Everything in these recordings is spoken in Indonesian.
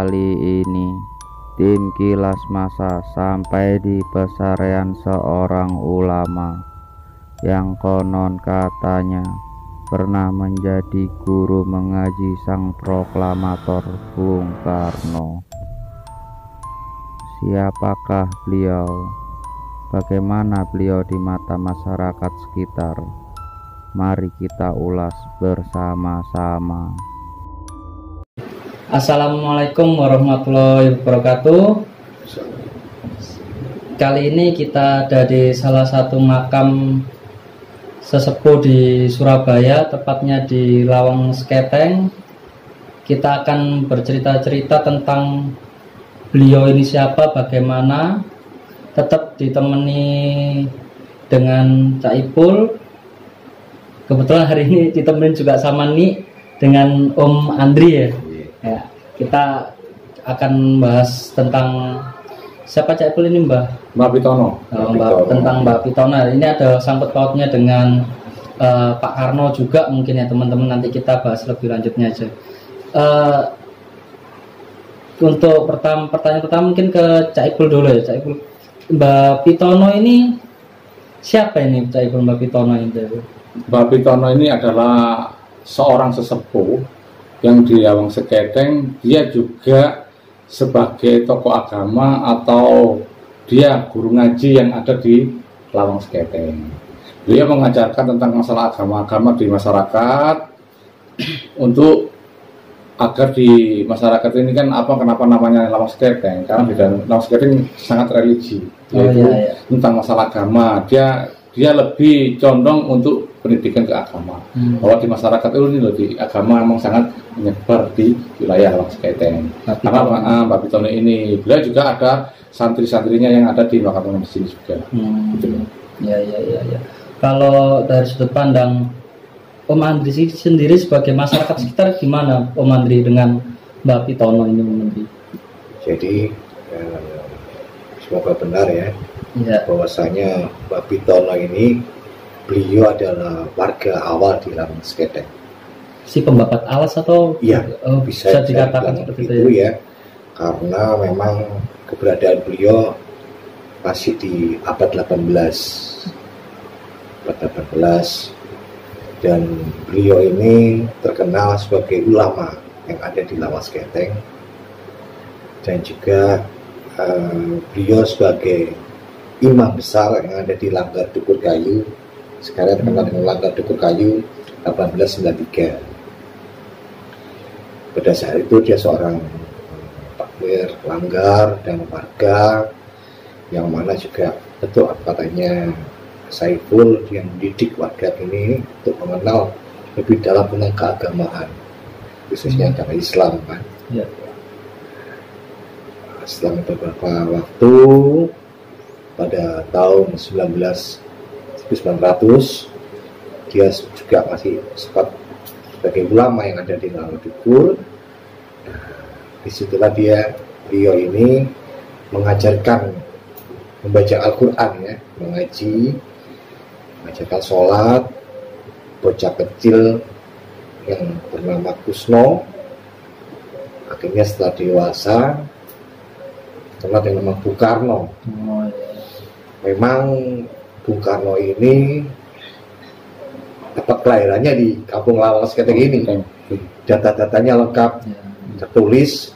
Kali ini tim Kilas Masa sampai di pesarian seorang ulama yang konon katanya pernah menjadi guru mengaji sang proklamator Bung Karno. Siapakah beliau? Bagaimana beliau di mata masyarakat sekitar? Mari kita ulas bersama-sama. Assalamualaikum warahmatullahi wabarakatuh. Kali ini kita ada di salah satu makam sesepuh di Surabaya, tepatnya di Lawang Seketeng. Kita akan bercerita-cerita tentang beliau ini siapa, bagaimana. Tetap ditemani dengan Cak Ipul. Kebetulan hari ini ditemenin juga sama Nik dengan Om Andri ya. Ya, kita akan bahas tentang siapa Cak Ipul ini, Mbak Pitono. Tentang Mbak Pitono. Ini ada sangkut pautnya dengan Pak Karno juga mungkin ya teman-teman. Nanti kita bahas lebih lanjutnya aja. Untuk pertanyaan pertama mungkin ke Cak Ipul dulu ya. Cak Ipul, Mbak Pitono ini siapa ini Cak Ipul? Mbak Pitono ini? Mbak Pitono ini adalah seorang sesepuh yang di Lawang Seketeng. Dia juga sebagai tokoh agama atau dia guru ngaji yang ada di Lawang Seketeng. Beliau mengajarkan tentang masalah agama-agama di masyarakat untuk agar di masyarakat ini kan kenapa namanya Lawang Seketeng, karena di Lawang Seketeng sangat religi, tentang masalah agama. Dia lebih condong untuk pendidikan keagamaan. Bahwa di masyarakat ini loh, di agama memang sangat menyebar di wilayah Lawang Seketeng. Karena Mbak Pitono ini, beliau juga ada santri-santrinya yang ada di makam di sini juga. Gitu. Ya. Kalau dari sudut pandang Om Andri sendiri sebagai masyarakat sekitar, gimana Om Andri dengan Mbak Pitono ini, Om Andri? Jadi semoga benar ya. Bahwasanya Mbak Pitono ini beliau adalah warga awal di Lawang Seketeng. Si pembabat alas atau? Iya, bisa dikatakan seperti itu ya. Karena memang keberadaan beliau masih di abad 18. Dan beliau ini terkenal sebagai ulama yang ada di Lawang Seketeng. Dan juga beliau sebagai imam besar yang ada di Langgar Dukur Kayu, sekarang terkenal dengan Langgar Dukur Kayu 1893. Pada saat itu dia seorang takmir Langgar dan warga, yang mana juga betul katanya Saiful yang mendidik warga ini untuk mengenal lebih dalam tentang keagamaan, khususnya agama Islam kan. Setelah beberapa waktu, pada tahun 1900 dia juga masih sempat sebagai ulama yang ada di Langgar Dukur. Disitulah beliau ini mengajarkan membaca Al-Quran ya, mengajarkan sholat bocah kecil yang bernama Kusno. Akhirnya setelah dewasa kenal dengan nama Bung Karno. Memang Bung Karno ini tempat kelahirannya di Kampung Lawang Seketeng ini. Data-datanya lengkap, tertulis,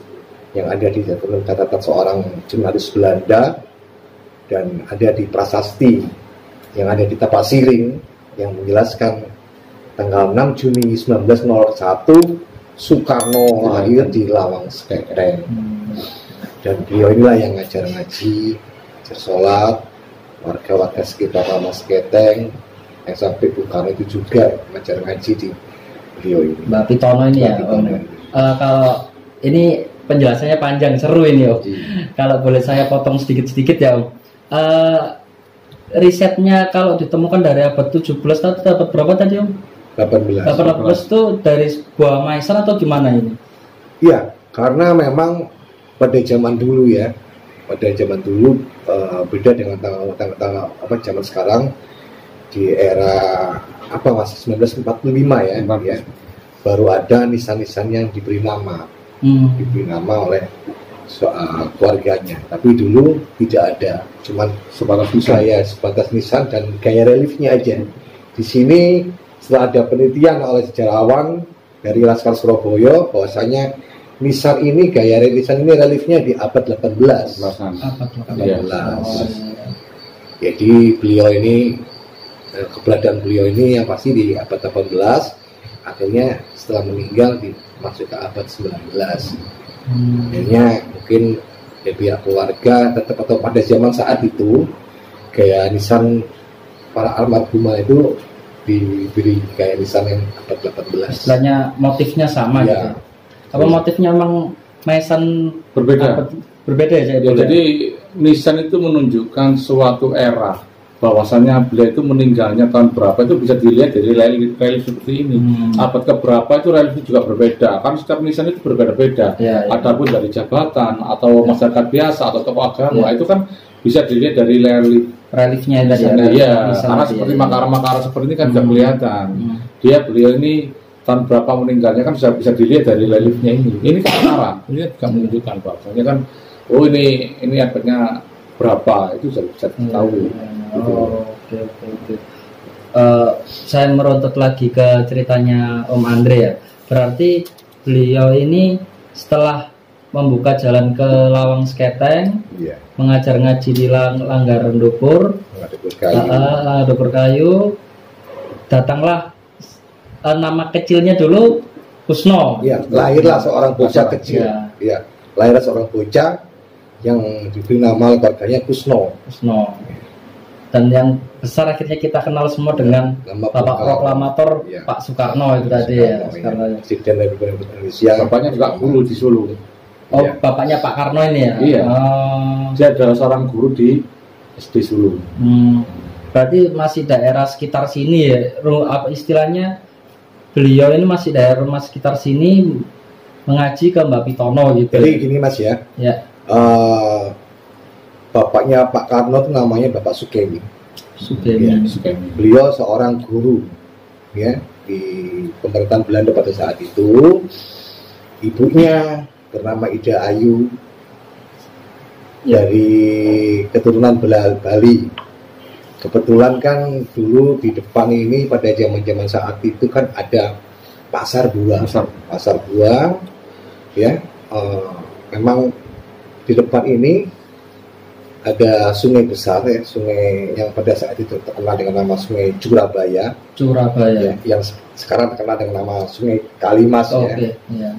yang ada di catatan seorang jurnalis Belanda, dan ada di prasasti yang ada di Tapak Siring yang menjelaskan tanggal 6 Juni 1901 Soekarno lahir di Lawang Seketeng. Dan beliau inilah yang ngajar ngaji, ngajar sholat warga-warga sekitar Lawang Seketeng, yang sampai Bung Karno itu juga ngajar ngaji di beliau ini. Mbak Pitono ini ya. Kalau ini penjelasannya panjang, seru ini Om. Kalau boleh saya potong sedikit-sedikit ya Om. Risetnya kalau ditemukan dari abad 17 tadi dapat berapa tadi Om? 18 itu dari sebuah maisar atau gimana ini? Iya, karena memang pada zaman dulu ya, beda dengan tanggal zaman sekarang. Di era masih 1945 ya, baru ada nisan-nisan yang diberi nama diberi nama oleh keluarganya. Tapi dulu tidak ada, cuman Sebatas nisan. sebatas nisan dan gaya reliefnya aja. Di sini setelah ada penelitian oleh sejarawan dari Laskar Surabaya bahwasanya nisan ini gaya nisan ini reliefnya di abad 18. Belasan. Iya. 18. Jadi beliau ini keberadaan beliau ini yang pasti di abad 18, akhirnya setelah meninggal masuk ke abad 19. Akhirnya mungkin ya pihak keluarga tetap atau pada zaman saat itu gaya nisan para almarhumah itu diberi gaya nisan yang abad 18. Istilahnya motifnya sama Ya. gitu. Apa motifnya emang mesan Berbeda. berbeda ya? Ya, jadi nisan itu menunjukkan suatu era, bahwasannya beliau itu meninggalnya tahun berapa itu bisa dilihat dari relief seperti ini. Abad keberapa itu reliefnya juga berbeda, kan setiap nisan itu berbeda-beda. Ya, ya. Adapun dari jabatan atau masyarakat biasa atau tokoh agama itu kan bisa dilihat dari Reliefnya tadi ya. Iya, Nisan karena tadi, seperti ya. makara-makara seperti ini kan bisa kelihatan. Beliau ini tahun berapa meninggalnya kan bisa dilihat dari reliefnya ini. Ini kan makara, ini juga menunjukkan bahwasanya kan, oh ini abadnya berapa, itu bisa diketahui. Gitu. Oke. Saya merontot lagi ke ceritanya Om Andre ya. Berarti beliau ini setelah membuka jalan ke Lawang Seketeng, Iya. mengajar ngaji di Langgaran Dupur, Langgaran Dupur Kayu, datanglah nama kecilnya dulu Kusno. Ya, lahirlah seorang bocah kecil. Ya. Ya, lahirlah seorang bocah yang diberi nama keluarganya Kusno. Kusno. Dan yang besar akhirnya kita kenal semua dengan Nama Bapak Proklamator Ya. Pak Soekarno itu tadi ya. Soekarno. Presiden Republik Indonesia. Bapaknya juga guru di Solo. Oh, Iya. bapaknya Pak Karno ini ya? Iya. Oh. Dia adalah seorang guru di SD Solo. Berarti masih daerah sekitar sini ya? Apa istilahnya? Beliau ini masih daerah rumah sekitar sini mengaji ke Mbak Pitono gitu. Jadi gini Mas ya. Ya. Bapaknya Pak Karno itu namanya Bapak Sukemi. Sugeng. Ya. Beliau seorang guru ya di pemerintahan Belanda pada saat itu. Ibunya bernama Ida Ayu dari keturunan Bali. Kebetulan kan dulu di depan ini pada zaman-zaman saat itu kan ada pasar buah. Pasar buah ya. Memang di depan ini ada sungai besar ya, sungai yang pada saat itu terkenal dengan nama Sungai Surabaya. Ya, yang sekarang terkenal dengan nama Sungai Kalimas ya. Oke. Ya.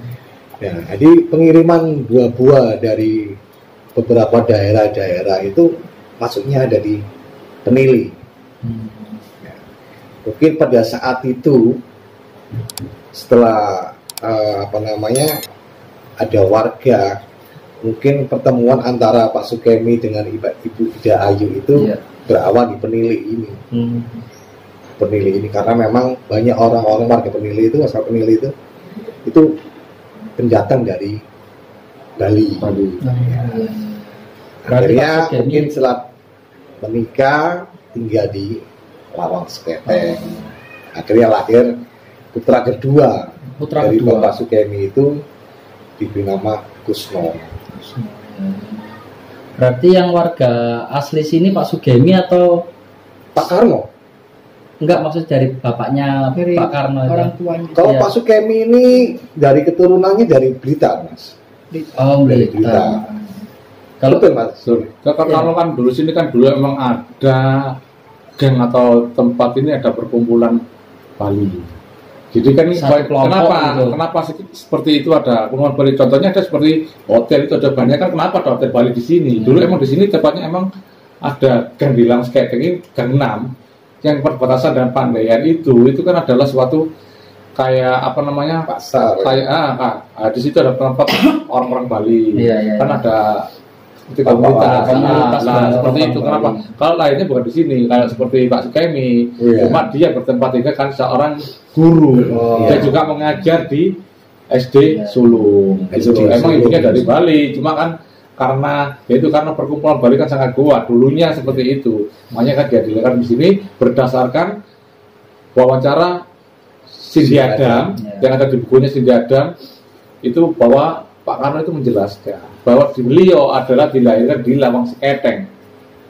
Ya, jadi pengiriman buah-buah dari beberapa daerah-daerah itu masuknya ada di Penili. Ya. Mungkin pada saat itu setelah ada warga, mungkin pertemuan antara Pak Sukemi dengan Ibu Ida Ayu itu berawal di Penili ini. Penili ini karena memang banyak orang-orang warga Penili itu, asal Penili itu pendatang dari Bali. Akhirnya mungkin setelah menikah tinggal di Lawang Seketeng. Akhirnya lahir putra kedua dari Bapak Sukemi itu diberi nama Kusno. Berarti yang warga asli sini Pak Sugemi atau Pak Karno? Enggak, maksud dari bapaknya Dari Pak Karno itu. orang tuanya. Kalau Iya. Pak Sukemi ini dari keturunannya dari Blitar, Mas. Oh, Dari Blitar. Blitar. Kalau Betul, Mas. Kalau kan dulu sini kan dulu emang ada geng atau tempat ini ada perkumpulan Bali. Jadi kan ini Satu kelompok gitu. kenapa seperti itu ada perkumpulan Bali? Contohnya ada seperti hotel itu ada banyak kan, kenapa ada hotel Bali di sini? Dulu emang di sini tepatnya emang ada gang di Lawang Seketeng ini gang 6 yang perbatasan dan Pandaian itu kan adalah suatu kayak Pasar. kayak di situ ada tempat orang-orang Bali. Iya. Kan ada seperti komunitas, komunitas seperti itu. Bali. Kenapa? Kalau lainnya bukan di sini, kayak seperti Pak Sukemi, cuma dia bertempat tinggal kan seorang guru, dia juga mengajar di SD Sulung. SD Emang Sulung. ibunya dari Bali, cuma kan karena perkumpulan Bali kan sangat kuat dulunya seperti itu, makanya kan dia dilakukan di sini berdasarkan wawancara Cindy Adam yang ada di bukunya Cindy Adam itu bahwa Pak Karno itu menjelaskan bahwa beliau adalah dilahirkan di Lawang Seketeng.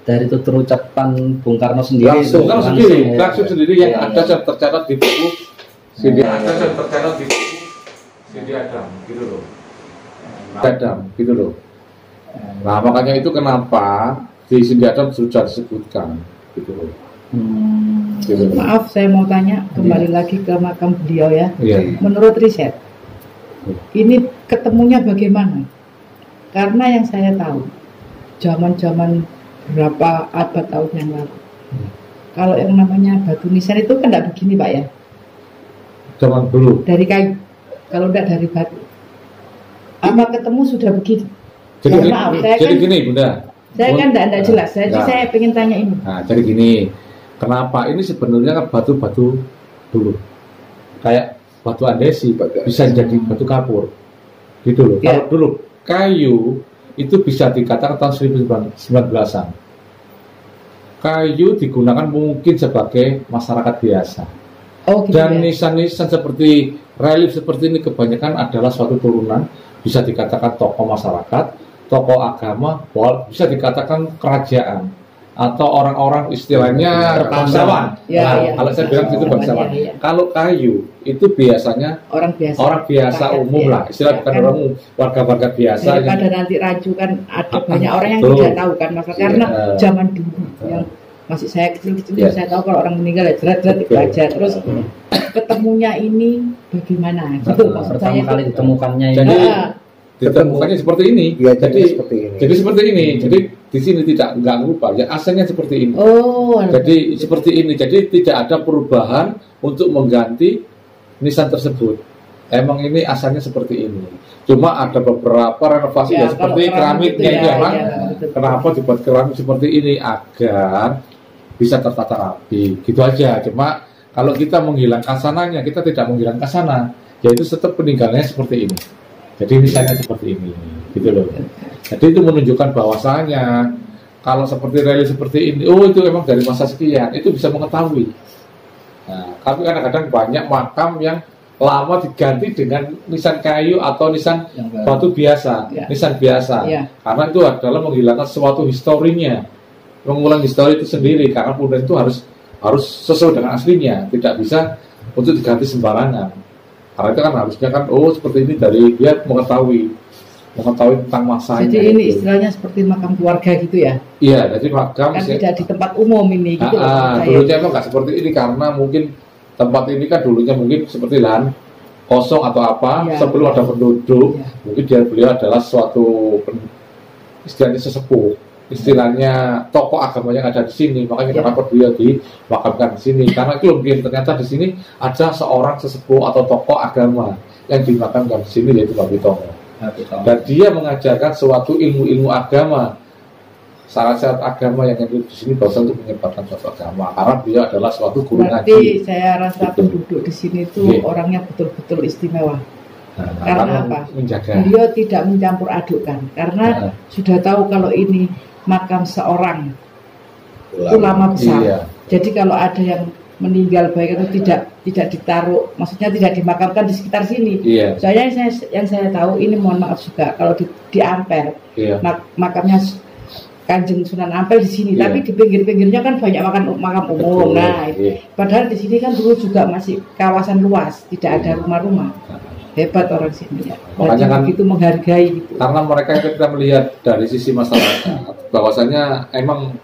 Dari tutur ucapan Bung Karno sendiri. Langsung sendiri yang ada tercatat di buku Sidi Adam, gitu loh. Gitu loh. Nah, makanya itu kenapa di Sidi Adam sudah disebutkan, gitu loh. Gitu loh. Maaf, saya mau tanya kembali lagi ke makam beliau ya. Iya. Menurut riset, ini ketemunya bagaimana? Karena yang saya tahu, zaman-zaman berapa abad tahun yang lalu, kalau yang namanya batu nisan itu kan tidak begini Pak ya? Zaman dulu. Dari kayu, kalau tidak dari batu. Apa ketemu sudah begini? Jadi, maaf, gini Bunda. Saya kan tidak jelas, jadi saya ingin tanya ini. Nah, jadi gini, kenapa ini sebenarnya kan batu-batu dulu, kayak batu andesi, bisa jadi batu kapur, gitu loh. Ya. Kalau dulu kayu itu bisa dikatakan tahun 1919-an. Kayu digunakan mungkin sebagai masyarakat biasa. Oh, gitu Dan ya. nisan-nisan seperti relief seperti ini kebanyakan adalah suatu turunan, bisa dikatakan tokoh masyarakat, tokoh agama, bisa dikatakan kerajaan, atau orang-orang istilahnya bangsawan. Ya, Nah, ya. kalau saya bilang itu bangsawan. Ya. Kalau kayu itu biasanya Orang biasa. orang biasa Rakyat, umum ya. lah, istilah bukan Kan orang umum, warga-warga biasa. daripada nanti rancu kan ada banyak orang yang betul. tidak tahu kan masa karena zaman dulu yang masih saya kecil-kecil Ya. saya tahu kalau orang meninggal ya jerat-jerat dibaca terus ketemunya ini bagaimana gitu maksud saya Pertama kali ditemukannya ini. Jadi Ah, ditemukannya seperti ini. Ya, jadi seperti ini. Jadi seperti ini. Jadi di sini nggak berubah. Ya asalnya seperti ini. oh Jadi seperti ini. Jadi tidak ada perubahan untuk mengganti nisan tersebut. Emang ini asalnya seperti ini. Cuma ada beberapa renovasi Ya, ya, seperti kalau keramik keramiknya itu itu ya, memang. ya, betul. Kenapa dibuat keramik seperti ini agar bisa tertata rapi. Gitu aja. Cuma kalau kita menghilangkan sananya, kita tidak menghilangkan sana. Yaitu tetap peninggalannya seperti ini. Jadi misalnya seperti ini, gitu loh. Jadi itu menunjukkan bahwasanya kalau seperti relief seperti ini, oh itu memang dari masa sekian, itu bisa mengetahui. Nah, tapi kadang-kadang banyak makam yang lama diganti dengan nisan kayu atau nisan Yang baru. batu biasa, Ya. nisan biasa. Ya. Karena itu adalah menghilangkan suatu historinya, mengulang histori itu sendiri. Karena kemudian itu harus sesuai dengan aslinya, tidak bisa untuk diganti sembarangan. Karena itu kan harusnya kan, oh seperti ini dari dia mengetahui tentang masanya. jadi ini gitu. istilahnya seperti makam keluarga gitu ya Iya, jadi makam kan tidak di tempat umum ini gitu loh maksud saya. dulunya emang nggak seperti ini karena mungkin tempat ini kan dulunya mungkin seperti lahan kosong atau apa Iya. sebelum ada penduduk. Iya. Mungkin beliau adalah suatu istilahnya sesepuh, istilahnya tokoh agama yang ada di sini, makanya Iya. kenapa beliau dimakamkan di sini. Karena itu mungkin ternyata di sini ada seorang sesepuh atau tokoh agama yang dimakamkan di sini yaitu Babi Tongo. Dan dia mengajarkan suatu ilmu-ilmu agama, syarat-syarat agama yang ada di sini bahwa untuk menyebarkan suatu agama. Karena beliau adalah suatu guru berarti ngaji. saya rasa Gitu. penduduk di sini itu Iya. orangnya betul-betul istimewa. Nah, Karena apa? Menjaga. Beliau tidak mencampur adukkan karena sudah tahu kalau ini makam seorang ulama besar. Iya. Jadi kalau ada yang meninggal baik itu tidak ditaruh, maksudnya tidak dimakamkan di sekitar sini. Iya. Soalnya yang saya tahu ini mohon maaf juga kalau di Ampel Iya. makamnya Kanjeng Sunan Ampel di sini, Iya. tapi di pinggir-pinggirnya kan banyak makam umum. Betul. Nah, Iya. padahal di sini kan dulu juga masih kawasan luas, tidak ada rumah-rumah. Hebat orang sini ya. Makanya kan- begitu menghargai gitu. Karena mereka kita melihat dari sisi masyarakat bahwasanya emang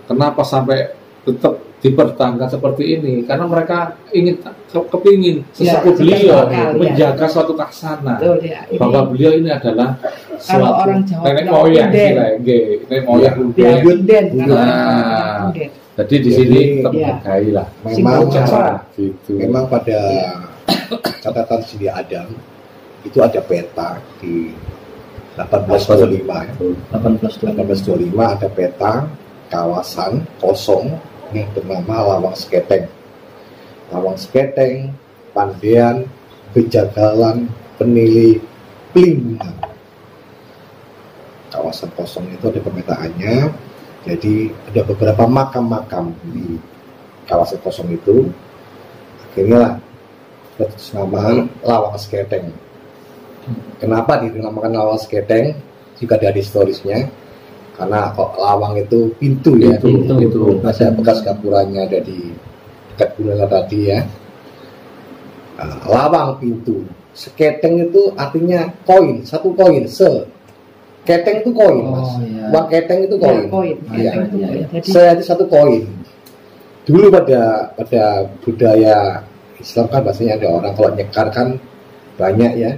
kenapa sampai tetap dipertahankan seperti ini, karena mereka ingin kepingin Ya, sesepuh beliau akal, ya. menjaga suatu kaksana Betul ya. Ini bahwa beliau ini adalah Kalau suatu orang Jawa nenek bilang moyang punden. istilahnya, nggih, nenek moyang ya, punden. punden, kalau Nah. orang bilang punden. Jadi di Jadi, sini tetap ya. menghargai lah. Memang Singkong Gitu. memang pada catatan Sidi Adam itu ada peta di 1825 ya. 1825 ada peta kawasan kosong yang bernama Lawang Seketeng. Lawang Seketeng, Pandean, Bejagalan, Penili, Plimbungan. Kawasan kosong itu ada pemetaannya. Jadi ada beberapa makam-makam di kawasan kosong itu. Akhirnya lah terus nama Lawang Seketeng. Kenapa dinamakan lawang seketeng? Juga ada historisnya. Karena kok lawang itu pintu ya, Pintu. ada bekas gapuranya ada di dekat gunung tadi ya. Lawang pintu. Seketeng itu artinya koin, satu koin, keteng itu koin, Mas. Iya. Uang keteng itu Ya, koin. koin. Iya. Keteng itu koin. Jadi Itu satu koin. Dulu pada budaya Islam kan biasanya ada orang kalau nyekar kan banyak ya,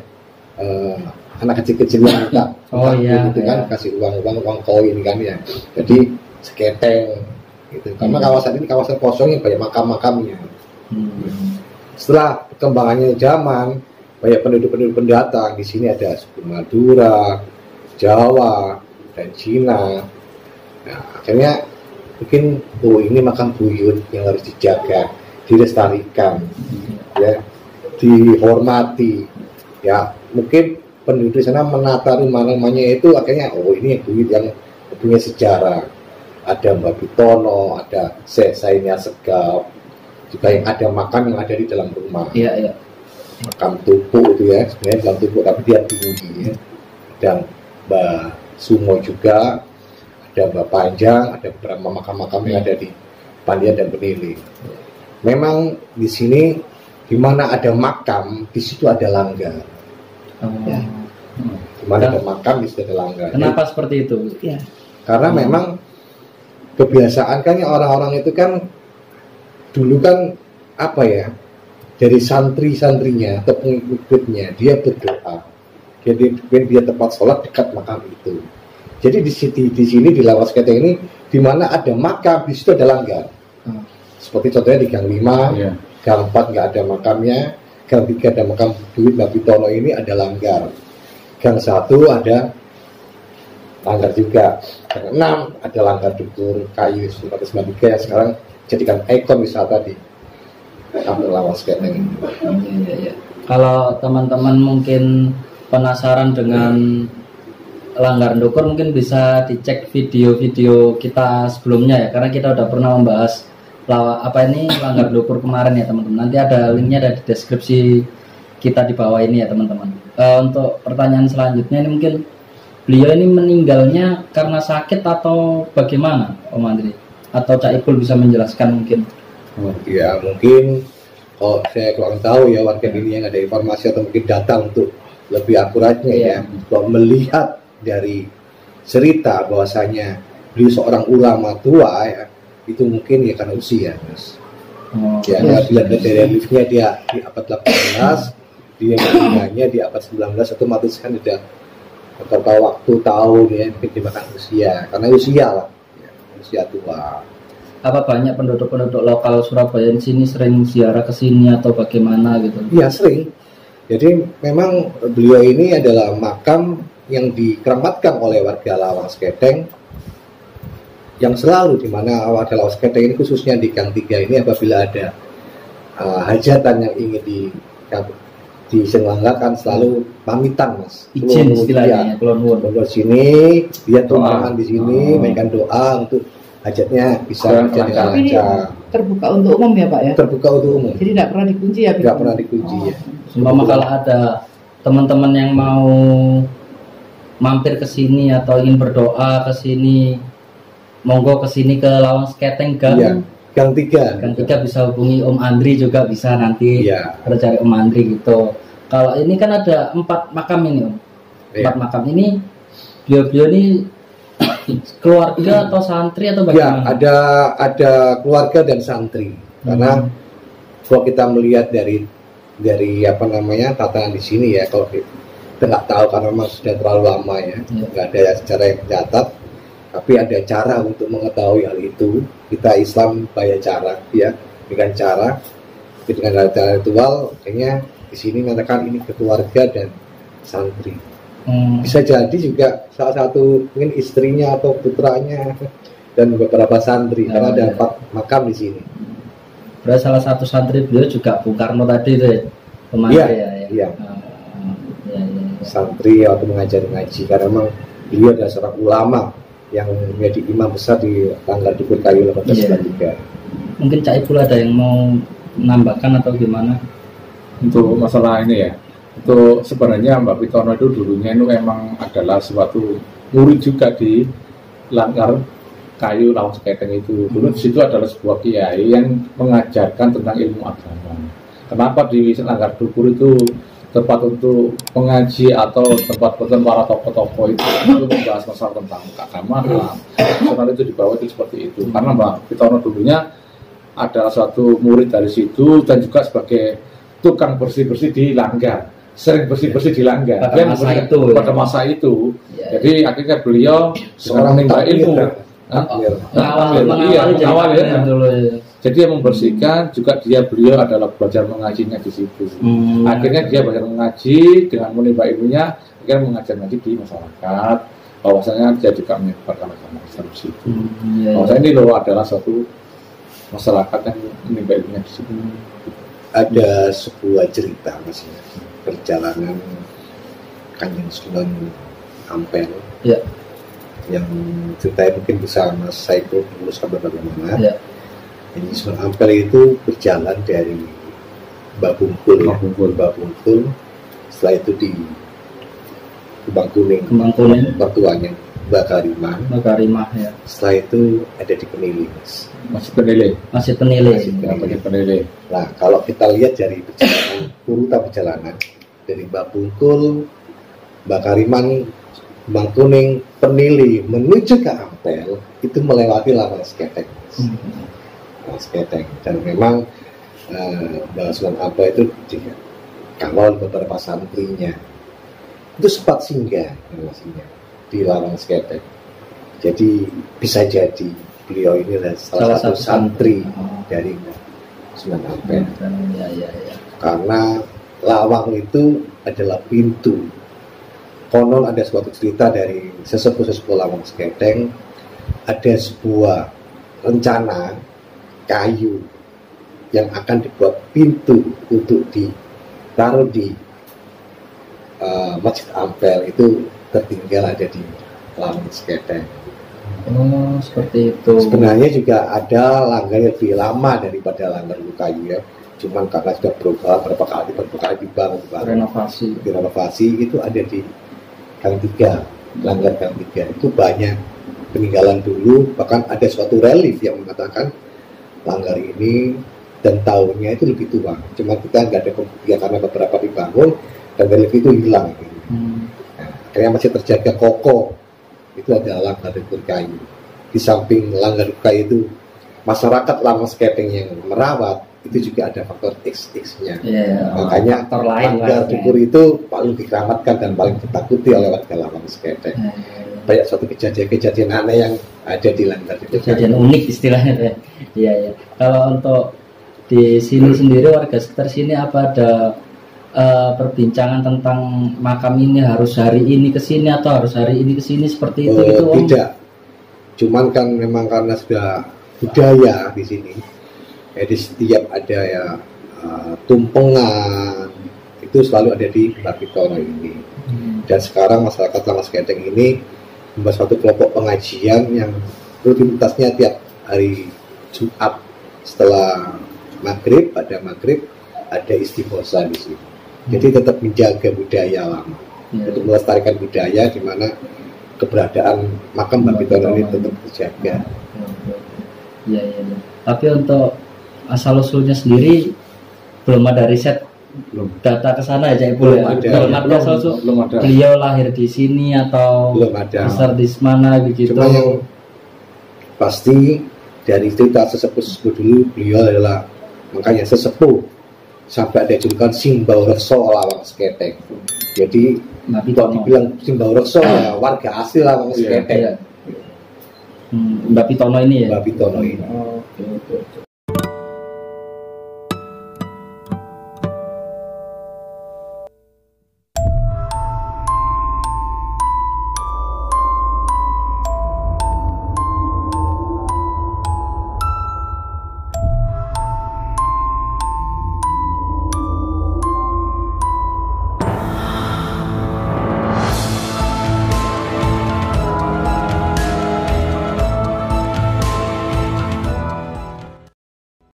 anak kecil-kecil yang minta Oh, iya, gitu kan, iya. kasih uang koin kan ya. Jadi seketeng gitu. Karena kawasan ini kawasan kosong yang banyak makam-makamnya. Setelah perkembangannya zaman, banyak penduduk-penduduk pendatang. Di sini ada suku Madura, Jawa, dan Cina. Nah, akhirnya mungkin ini makam buyut yang harus dijaga, dilestarikan, ya, dihormati. Ya, mungkin penduduk sana menata rumah-rumahnya itu akhirnya ini buyut yang punya sejarah. Ada Mbak Bitono, ada Sesainya Segap, juga yang ada makam yang ada di dalam rumah. Iya. Makam Tupu itu ya, sebenarnya dalam Tupu tapi dia tinggi ya. Dan Mbak Sumo juga, ada Mbak Panjang, ada beberapa makam-makam yang ada di Pandian dan Penili. Memang di sini di mana ada makam, di situ ada langgar. Ya. Di mana ada makam, di situ ada langgar. Kenapa seperti itu? ya, Karena memang kebiasaan kan orang-orang itu kan dulu kan apa ya, dari santri-santrinya atau pengikutnya dia berdoa, jadi dia tempat sholat dekat makam itu. Jadi di sini di Lawang Seketeng ini di mana ada makam di situ ada langgar. Seperti contohnya di Gang 5, Iya. Gang 4 nggak ada makamnya, Gang 3 ada makam Buyut Nabi Tono, ini ada langgar. Gang 1 ada langgar juga. Gang 6 ada langgar Dukur Kayu 1993 yang sekarang jadikan ikon wisata di Kampung Lawang Seketeng. Iya. Kalau teman-teman mungkin penasaran dengan langgar Dukur, mungkin bisa dicek video-video kita sebelumnya ya, karena kita udah pernah membahas langgar Dukur kemarin ya teman-teman. Nanti ada linknya ada di deskripsi kita di bawah ini ya teman-teman. Untuk pertanyaan selanjutnya ini mungkin beliau ini meninggalnya karena sakit atau bagaimana, Om Andri? Atau Cak Ipul bisa menjelaskan mungkin? Ya mungkin kalau saya kurang tahu ya warga ini yang ada informasi atau mungkin data untuk lebih akuratnya ya, kalau melihat dari cerita bahwasanya beliau seorang ulama tua ya, itu mungkin ya karena usia, Mas. Ya, dilihat dari reliefnya dia di abad 18, dia meninggalnya di abad 19, otomatis kan ada beberapa waktu tahun ya, mungkin dimakan usia, karena usia lah, ya, usia tua. Apa banyak penduduk-penduduk lokal Surabaya di sini sering ziarah ke sini atau bagaimana gitu? Iya sering. Jadi memang beliau ini adalah makam yang dikeramatkan oleh warga Lawang Seketeng, yang selalu di mana warga Lawang Seketeng ini khususnya di Gang 3 ini apabila ada hajatan yang ingin diselenggarakan selalu pamitan, Mas. Izin istilahnya, kulon nuwun. Di sini dia doa di sini, mainkan doa untuk hajatnya bisa Lancar. dengan Tapi ini lancar. terbuka untuk umum ya Pak ya? Terbuka untuk umum. Jadi tidak pernah dikunci ya? Tidak pernah dikunci ya. Umpama kalau ada teman-teman yang mau mampir ke sini atau ingin berdoa ke sini, monggo ke sini ke Lawang Seketeng Gang. Iya, Gang 3. Gang 3 bisa hubungi Om Andri juga bisa nanti. Iya. Kalau cari Om Andri gitu. Kalau ini kan ada 4 makam ini Om. 4 makam ini beliau-beliau ini keluarga atau santri atau Ya, bagaimana? ada keluarga dan santri. Karena kalau kita melihat dari apa namanya tatanan di sini ya, kalau kita nggak tahu karena memang sudah terlalu lama ya, nggak ada secara yang catat. Tapi ada cara untuk mengetahui hal itu. Kita Islam banyak cara ya, dengan cara ritual. Kayaknya di sini mengatakan ini keluarga dan santri. Bisa jadi juga salah satu mungkin istrinya atau putranya dan beberapa santri, karena ada 4 makam di sini. Berarti salah satu santri beliau juga Bung Karno tadi itu ya, Iya. Santri atau mengajar ngaji, karena memang beliau adalah seorang ulama yang menjadi imam besar di tanggal Dukur Kayu 1893. Mungkin Cak Ipul ada yang mau menambahkan atau gimana? Untuk masalah ini ya, Itu sebenarnya Mbak Pitono itu dulunya itu emang adalah suatu murid juga di Langgar Kayu Lawang Seketeng itu. Dulu di situ adalah sebuah kiai yang mengajarkan tentang ilmu agama. Kenapa di Langgar Dukur itu tempat untuk mengaji atau tempat para tokoh-tokoh itu membahas masalah tentang keagamaan, soal itu dibawa itu seperti itu. Karena Mbak Pitono dulunya adalah suatu murid dari situ dan juga sebagai tukang bersih-bersih di Langgar, sering bersih-bersih di Langgar pada masa itu. Ya. Jadi akhirnya beliau seorang menimba ilmu, mengawal dulu. Jadi yang membersihkan juga beliau adalah belajar mengajinya di situ. Akhirnya dia belajar mengaji dengan menimba ilmunya, akhirnya mengajar ngaji di masyarakat. Bahwasanya dia juga menyebarkan agama Islam di situ. Bahwasanya ini loh adalah suatu masyarakat yang menimba ilmunya di situ. Ada sebuah cerita Mas, perjalanan Kanjeng Sunan Ampel. Ya. Yang ceritanya mungkin bisa Mas Saiful meluruskan bagaimana. Ya. Jadi Sunan Ampel itu berjalan dari Babungkul, setelah itu di Kembang Kuning, mertuanya Mbak Karimah ya. Setelah itu ada di Penili, Mas. Masih Penili. Nah, kalau kita lihat dari urutan perjalanan dari Babungkul, Mbak Kariman, Kembang Kuning, Penili menuju ke Ampel itu melewati Lawang Seketeng. Dan memang Mbak Sunan Ampel itu dikawal beberapa santrinya itu sempat singgah di Lawang Seketeng. Jadi bisa jadi beliau ini adalah salah satu santri dari Sunan Ampel. Ya. Karena Lawang itu adalah pintu. Konon ada suatu cerita dari sesepuh Lawang Seketeng, ada sebuah rencana kayu yang akan dibuat pintu untuk ditaruh di Masjid Ampel itu tertinggal ada di Lawang Seketeng. Oh, seperti itu. Sebenarnya juga ada langgar yang lebih lama daripada langgar kayu ya. Cuman karena sudah berubah berapa kali dibangun, renovasi itu ada di Gang 3, langgar Gang 3 itu banyak peninggalan dulu. Bahkan ada suatu relief yang mengatakan langgar ini dan tahunnya itu lebih tua. Cuma kita nggak ada pembuktian karena beberapa dibangun dan relief itu hilang. Nah, akhirnya masih terjaga kokoh. Itu adalah langgar kayu. Di samping langgar kayu itu masyarakat Lawang Seketeng yang merawat itu juga ada faktor X-nya. Makanya langgar dukur itu paling dikeramatkan dan paling ditakuti oleh warga Lawang Seketeng. Banyak suatu kejadian-kejadian aneh yang ada di langgar dukur. Kejadian unik istilahnya. Iya. Kalau untuk di sini sendiri warga sekitar sini apa ada perbincangan tentang makam ini harus hari ini ke sini atau harus hari ini ke sini seperti itu gitu? Tidak. Cuman kan memang karena sudah budaya di sini. Jadi setiap ada ya tumpengan itu selalu ada di Mbak Pitono ini. Dan sekarang masyarakat Lawang Seketeng ini membuat suatu kelompok pengajian yang rutinitasnya tiap hari Jumat setelah maghrib, pada maghrib ada istighosah di sini. Jadi tetap menjaga budaya lama, untuk melestarikan budaya di mana keberadaan makam Mbak Pitono ini tetap terjaga. Iya. Tapi untuk asal usulnya sendiri belum ada riset, data ke sana ya, belum ada asal usul. Beliau lahir di sini atau besar di mana begitu. Cuma yang pasti dari cerita sesepuh dulu beliau adalah makanya sesepuh. Sampai ada julukan Simbau Rekso Lawang Seketeng. Jadi kalau dibilang Simbau Rekso ya warga asli Lawang Seketeng. Mbak Pitono ini ya? Mbak Pitono ini. Oke.